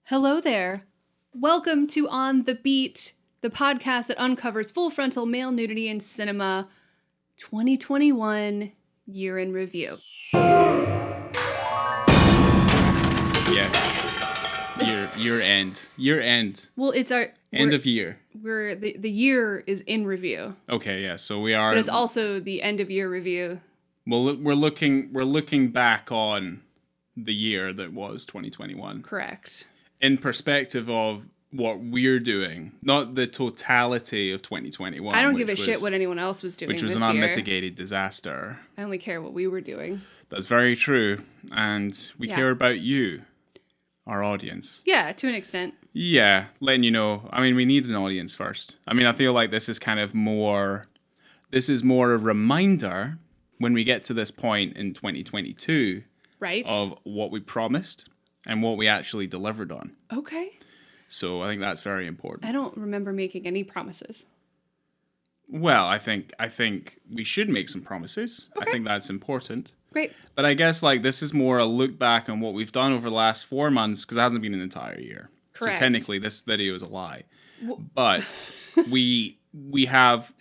Hello there. Welcome to On the Beat, the podcast that uncovers full frontal male nudity in cinema 2021 year in review. Yes. Year end. Well, it's our End of year. We're the year is in review. Okay, yeah. So we are. But it's also the end of year review. Well, we're looking back on the year that was 2021. Correct. In perspective of what we're doing, not the totality of 2021. I don't give a shit what anyone else was doing which was this an year. unmitigated disaster. I only care what we were doing. That's very true. And we care about you, our audience. Yeah, to an extent. Yeah, letting you know. I mean, we need an audience first. I mean, I feel like this is more a reminder when we get to this point in 2022 of what we promised and what we actually delivered on. Okay. So I think that's very important. I don't remember making any promises. Well, I think we should make some promises. Okay. I think that's important. Great. But I guess this is more a look back on what we've done over the last 4 months, because it hasn't been an entire year. Correct. So technically this video is a lie. But we have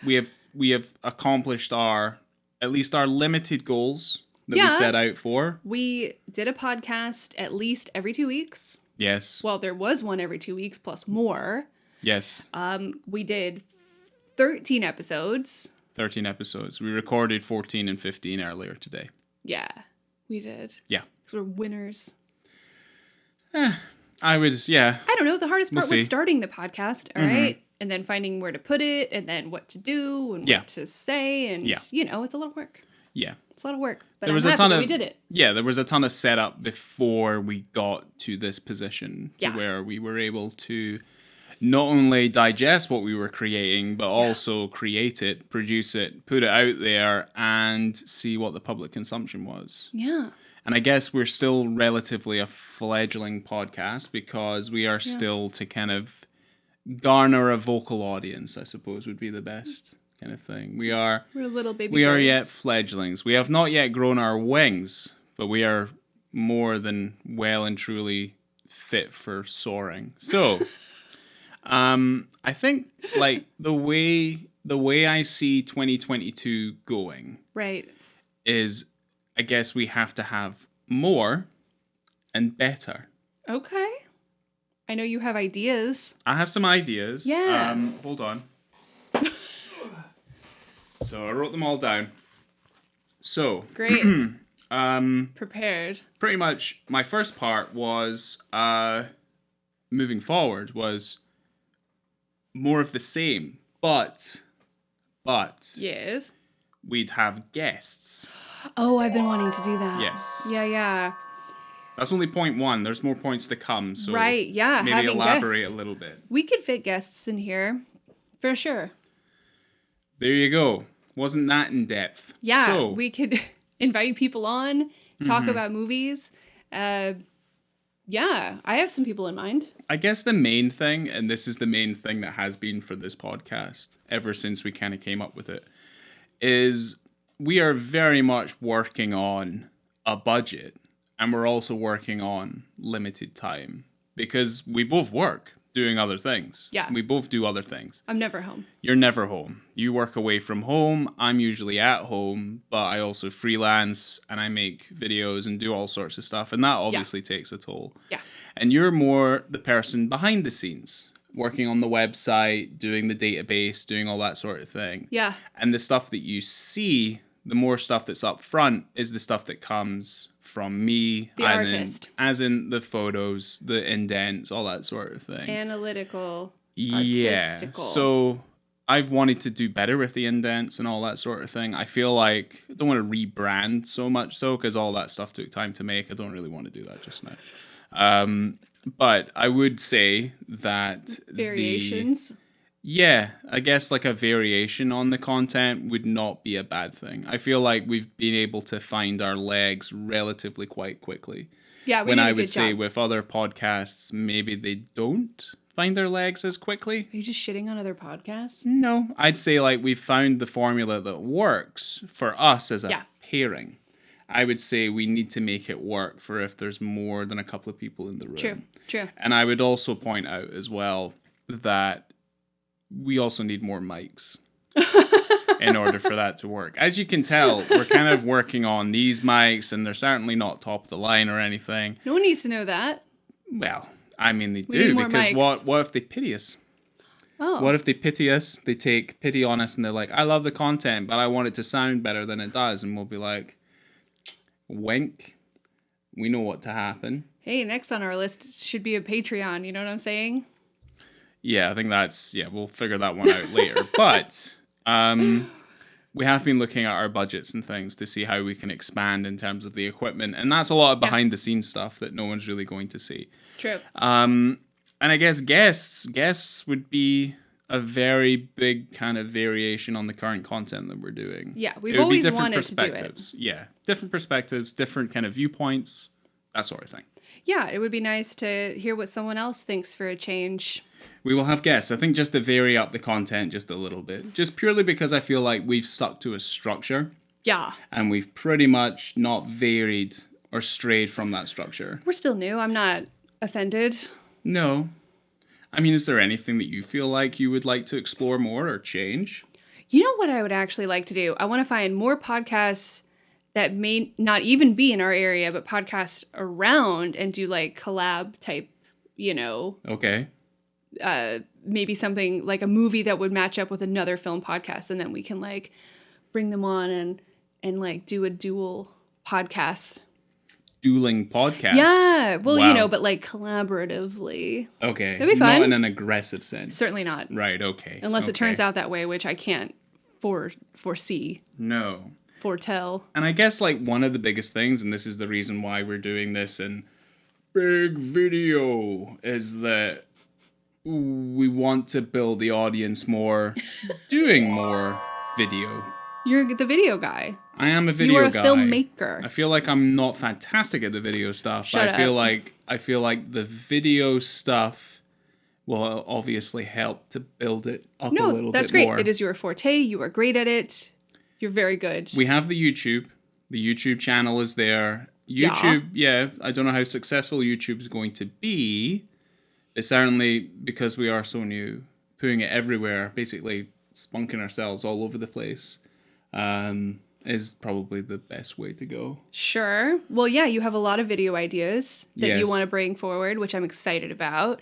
accomplished at least our limited goals that we set out for. We did a podcast at least every 2 weeks. Yes. Well, there was one every 2 weeks plus more. Yes. We did 13 episodes. 13 episodes. We recorded 14 and 15 earlier today. Yeah, we did. Yeah. Because we're winners. I don't know. The hardest part was starting the podcast, all right? And then finding where to put it, and then what to do, and what to say, and, it's a lot of work. Yeah. It's a lot of work, but I'm happy that we did it. Yeah, there was a ton of setup before we got to this position to where we were able to not only digest what we were creating, but also create it, produce it, put it out there, and see what the public consumption was. Yeah. And I guess we're still relatively a fledgling podcast because we are still to kind of garner a vocal audience, I suppose would be the best kind of thing. We're little baby We are birds. yet fledglings. We have not yet grown our wings, but we are more than well and truly fit for soaring. So, I think the way I see 2022 going, right, is I guess we have to have more and better. Okay. I know you have ideas. I have some ideas. Yeah. Hold on. So I wrote them all down. So. Great. Prepared. Pretty much my first part was, moving forward was more of the same, but. Yes. We'd have guests. Oh, I've been wanting to do that. Yes. Yeah. That's only point one. There's more points to come. So right, yeah. Maybe elaborate guests. A little bit. We could fit guests in here, for sure. There you go. Wasn't that in depth? Yeah, so, we could invite people on, talk about movies. I have some people in mind. I guess the main thing, and this is the main thing that has been for this podcast ever since we kind of came up with it, is we are very much working on a budget, and we're also working on limited time because we both work doing other things. Yeah. We both do other things. I'm never home. You're never home. You work away from home. I'm usually at home, but I also freelance and I make videos and do all sorts of stuff. And that obviously takes a toll. Yeah. And you're more the person behind the scenes, working on the website, doing the database, doing all that sort of thing. Yeah. And the stuff that you see, the more stuff that's up front is the stuff that comes from me. The artist. As in the photos, the indents, all that sort of thing. Analytical, artistical. So I've wanted to do better with the indents and all that sort of thing. I feel like I don't want to rebrand so much so because all that stuff took time to make. I don't really want to do that just now. But I would say that variations. I guess a variation on the content would not be a bad thing. I feel like we've been able to find our legs relatively quite quickly. Yeah, when I would say with other podcasts, maybe they don't find their legs as quickly. Are you just shitting on other podcasts? No, I'd say we've found the formula that works for us as a pairing. I would say we need to make it work for if there's more than a couple of people in the room. True. And I would also point out as well that we also need more mics in order for that to work. As you can tell, we're kind of working on these mics, and they're certainly not top of the line or anything. No one needs to know that. Well, I mean, they do, because what if they pity us? Oh. What if they pity us, they take pity on us, and they're like, I love the content, but I want it to sound better than it does. And we'll be like, wink, we know what to happen. Hey, next on our list should be a Patreon, you know what I'm saying? Yeah, I think we'll figure that one out later. But we have been looking at our budgets and things to see how we can expand in terms of the equipment. And that's a lot of behind-the-scenes stuff that no one's really going to see. True. And I guess guests would be a very big kind of variation on the current content that we're doing. Yeah, we've always wanted to do it. Yeah, different perspectives, different kind of viewpoints, that sort of thing. Yeah, it would be nice to hear what someone else thinks for a change. We will have guests, I think, just to vary up the content just a little bit. Just purely because I feel like we've stuck to a structure. Yeah. And we've pretty much not varied or strayed from that structure. We're still new. I'm not offended. No. I mean, is there anything that you feel like you would like to explore more or change? You know what I would actually like to do? I want to find more podcasts that may not even be in our area, but podcasts around, and do like collab type, Okay. Maybe something like a movie that would match up with another film podcast, and then we can like bring them on and like do a dual podcast. Dueling podcasts? Yeah. Well, wow. But like collaboratively. Okay. That'd be fun. Not in an aggressive sense. Certainly not. Right, okay. Unless it turns out that way, which I can't foresee. No. Foretell. And I guess like one of the biggest things, and this is the reason why we're doing this in big video, is that we want to build the audience more doing more video. You're the video guy. I am a video guy. You are a filmmaker. I feel like I'm not fantastic at the video stuff. Shut up. I feel like the video stuff will obviously help to build it up a little bit more. No, that's great. It is your forte. You are great at it. You're very good. We have the YouTube. The YouTube channel is there. YouTube, I don't know how successful YouTube is going to be. It's certainly, because we are so new, putting it everywhere, basically spunking ourselves all over the place, is probably the best way to go. Sure. Well, yeah, you have a lot of video ideas that you want to bring forward, which I'm excited about,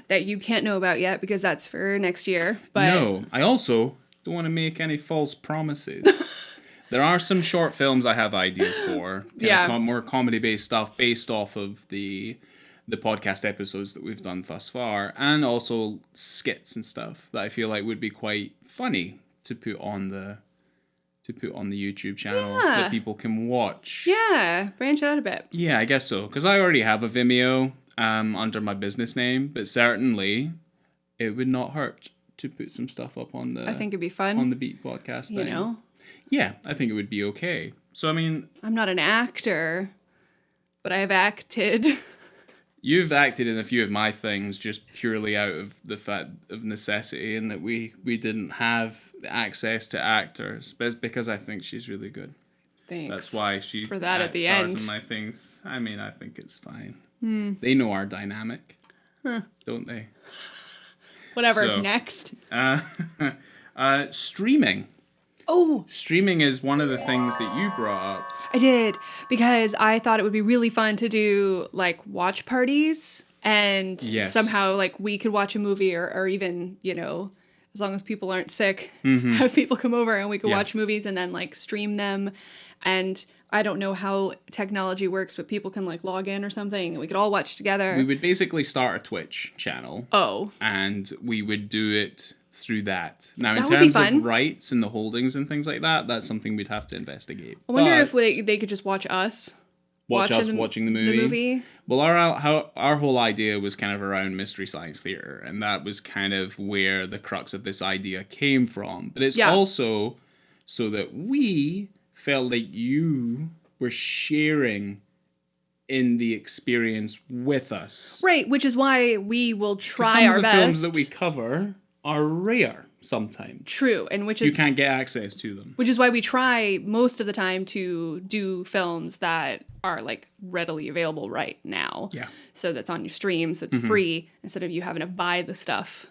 that you can't know about yet because that's for next year. But no, I also don't want to make any false promises. There are some short films I have ideas for. More comedy-based stuff based off of the podcast episodes that we've done thus far, and also skits and stuff that I feel like would be quite funny to put on the YouTube channel that people can watch. Yeah, branch out a bit. Yeah, I guess so, because I already have a Vimeo under my business name, but certainly it would not hurt to put some stuff up on the. I think it'd be fun on the Beat podcast thing. Yeah, I think it would be okay. So I mean, I'm not an actor, but I have acted. You've acted in a few of my things just purely out of the fact of necessity, and that we didn't have access to actors. But it's because I think she's really good. Thanks. That's why she for that at the stars end. In my things. I mean, I think it's fine. They know our dynamic, don't they? Whatever. So, next. Streaming. Oh, streaming is one of the things that you brought up. I did, because I thought it would be really fun to do like watch parties, and somehow like we could watch a movie or even, as long as people aren't sick, have people come over and we could watch movies and then like stream them. And I don't know how technology works, but people can like log in or something and we could all watch together. We would basically start a Twitch channel. Oh. And we would do it through that. Now, in terms of rights and the holdings and things like that, that's something we'd have to investigate. I wonder if they could just watch us. Watching the movie. Well, our whole idea was kind of around Mystery Science Theater, and that was kind of where the crux of this idea came from. But it's also so that we felt like you were sharing in the experience with us. Right, which is why we will try our best. Some of the films that we cover are rare. sometimes. True, and which is... You can't get access to them. Which is why we try most of the time to do films that are, like, readily available right now. Yeah. So that's on your streams, that's free, instead of you having to buy the stuff.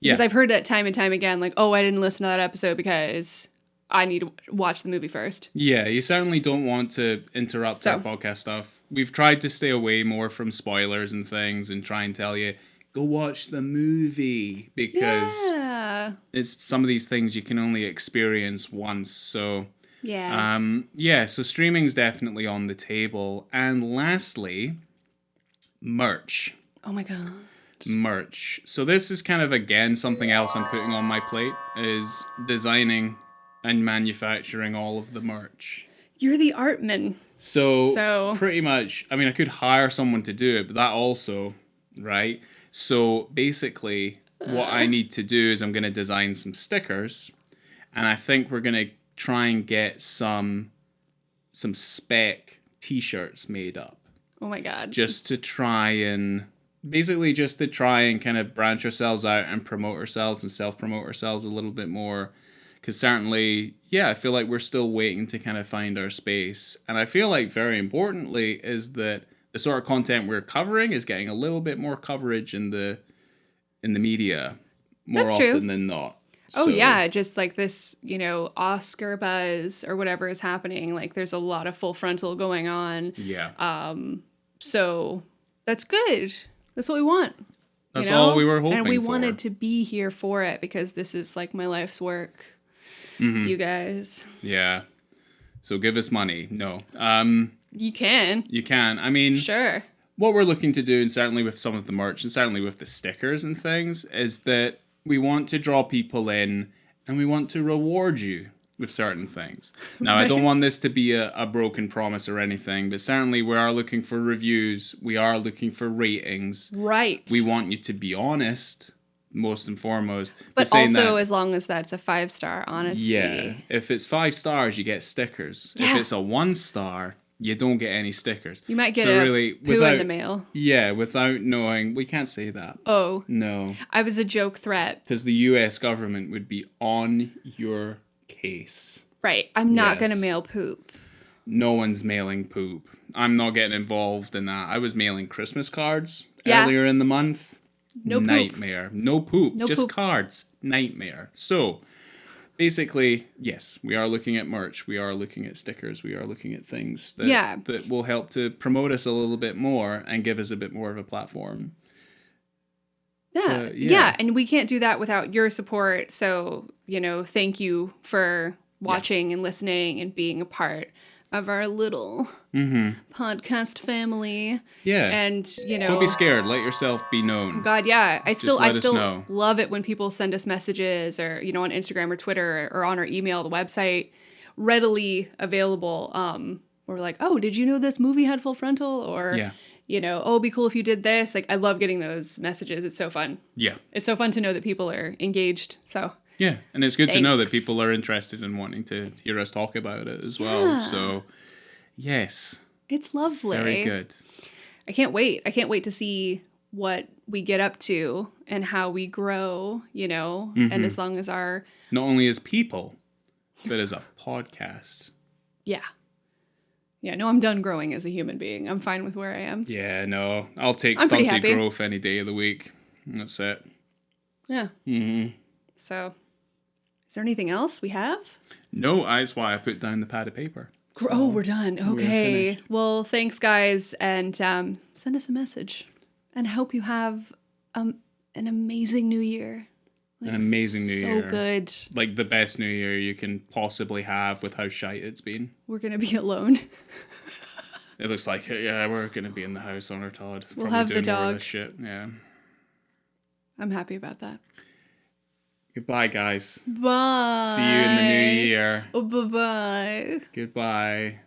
Because I've heard that time and time again, like, oh, I didn't listen to that episode because I need to watch the movie first. Yeah, you certainly don't want to interrupt our podcast stuff. We've tried to stay away more from spoilers and things and try and tell you, go watch the movie, because it's some of these things you can only experience once. So so streaming's definitely on the table. And lastly, merch. Oh my god. Merch. So this is kind of, again, something else I'm putting on my plate, is designing and manufacturing all of the merch. You're the artman. So pretty much, I mean, I could hire someone to do it, but that also, right? So basically, what I need to do is I'm going to design some stickers, and I think we're going to try and get some spec t-shirts made up. Oh my god. Just to try and kind of branch ourselves out and promote ourselves and self-promote ourselves a little bit more. Because certainly, I feel like we're still waiting to kind of find our space. And I feel like, very importantly, is that the sort of content we're covering is getting a little bit more coverage in the media more often than not. Oh, yeah. Just like this, Oscar buzz or whatever is happening. Like, there's a lot of full frontal going on. Yeah. So that's good. That's what we want. That's all we were hoping for. And we wanted to be here for it because this is like my life's work. Mm-hmm. You guys. Yeah. So give us money. No. You can. You can. I mean, sure. What we're looking to do, and certainly with some of the merch, and certainly with the stickers and things, is that we want to draw people in and we want to reward you with certain things. Now, right. I don't want this to be a broken promise or anything, but certainly we are looking for reviews. We are looking for ratings. Right. We want you to be honest, most and foremost. But also, as long as that's a 5-star honesty. Yeah. If it's 5 stars, you get stickers. Yeah. If it's a 1-star, you don't get any stickers. You might get poo in the mail. Yeah, without knowing. We can't say that. Oh. No. I was a joke threat. Because the US government would be on your case. Right. I'm not going to mail poop. No one's mailing poop. I'm not getting involved in that. I was mailing Christmas cards earlier in the month. No Nightmare. Poop. No poop. No just poop. Cards. Nightmare. So, basically, yes, we are looking at merch. We are looking at stickers. We are looking at things that will help to promote us a little bit more and give us a bit more of a platform. Yeah, and we can't do that without your support. So, thank you for watching and listening and being a part of our little podcast family. Yeah. And, don't be scared. Let yourself be known. God, yeah. I still love it when people send us messages or, on Instagram or Twitter or on our email, the website, readily available. We're like, oh, did you know this movie had full frontal? Or, oh, it'd be cool if you did this. Like, I love getting those messages. It's so fun. Yeah. It's so fun to know that people are engaged. So. Yeah, and it's good to know that people are interested in wanting to hear us talk about it as well. So, yes. It's lovely. Very good. I can't wait. I can't wait to see what we get up to and how we grow, and as long as our... Not only as people, but as a podcast. Yeah. Yeah, no, I'm done growing as a human being. I'm fine with where I am. Yeah, no. I'll take stunted growth any day of the week. That's it. Yeah. Mm-hmm. So... Is there anything else we have? No, that's why I put down the pad of paper. So we're done. Okay. Well, thanks, guys. And send us a message. And hope you have an amazing new year. An amazing new year. So good. Like the best new year you can possibly have with how shite it's been. We're going to be alone. It looks like it. Yeah, we're going to be in the house on our Todd. We'll have the dog. More of this shit. Yeah. I'm happy about that. Goodbye, guys. Bye. See you in the new year. Oh, bye-bye. Goodbye.